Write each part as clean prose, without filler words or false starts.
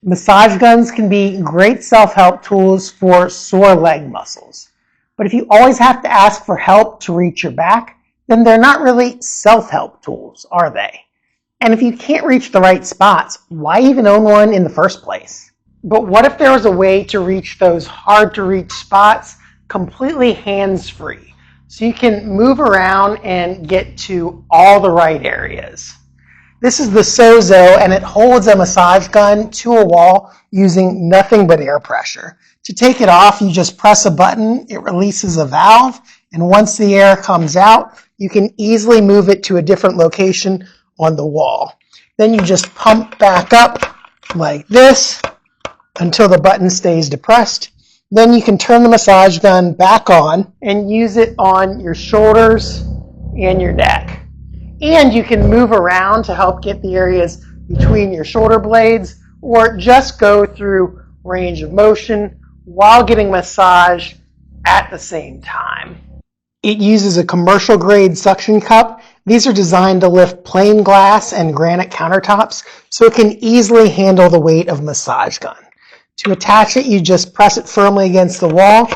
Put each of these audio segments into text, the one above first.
Massage guns can be great self-help tools for sore leg muscles. But if you always have to ask for help to reach your back, then they're not really self-help tools, are they? And if you can't reach the right spots, why even own one in the first place? But what if there was a way to reach those hard-to-reach spots completely hands-free, so you can move around and get to all the right areas? This is the SOZO, and it holds a massage gun to a wall using nothing but air pressure. To take it off, you just press a button, it releases a valve, and once the air comes out, you can easily move it to a different location on the wall. Then you just pump back up like this until the button stays depressed. Then you can turn the massage gun back on and use it on your shoulders and your neck. And you can move around to help get the areas between your shoulder blades, or just go through range of motion while getting massage at the same time. It uses a commercial grade suction cup. These are designed to lift plain glass and granite countertops, so it can easily handle the weight of a massage gun. To attach it, you just press it firmly against the wall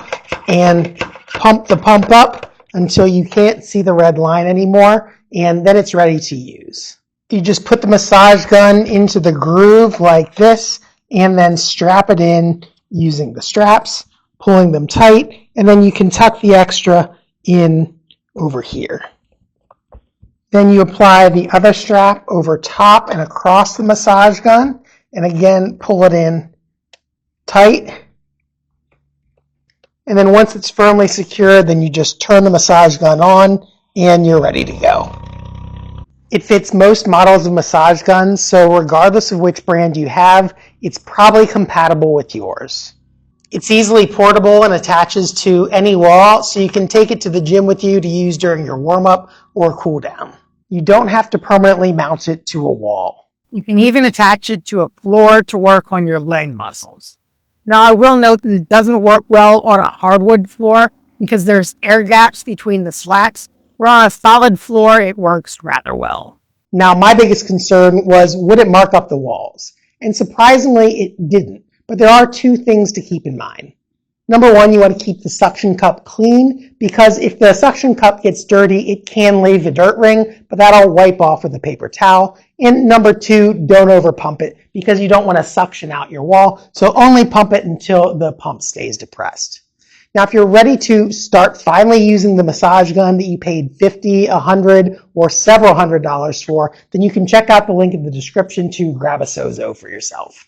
and pump the pump up until you can't see the red line anymore, and then it's ready to use. You just put the massage gun into the groove like this, and then strap it in using the straps, pulling them tight, and then you can tuck the extra in over here. Then you apply the other strap over top and across the massage gun, and again pull it in tight. And then once it's firmly secured, then you just turn the massage gun on and you're ready to go. It fits most models of massage guns, so regardless of which brand you have, it's probably compatible with yours. It's easily portable and attaches to any wall, so you can take it to the gym with you to use during your warm-up or cool down. You don't have to permanently mount it to a wall. You can even attach it to a floor to work on your leg muscles. Now, I will note that it doesn't work well on a hardwood floor because there's air gaps between the slats, where on a solid floor, it works rather well. Now, my biggest concern was, would it mark up the walls? And surprisingly, it didn't. But there are two things to keep in mind. Number one, you want to keep the suction cup clean, because if the suction cup gets dirty, it can leave a dirt ring, but that'll wipe off with a paper towel. And number two, don't over pump it, because you don't want to suction out your wall. So only pump it until the pump stays depressed. Now, if you're ready to start finally using the massage gun that you paid $50, $100, or several $100s for, then you can check out the link in the description to grab a SOZO for yourself.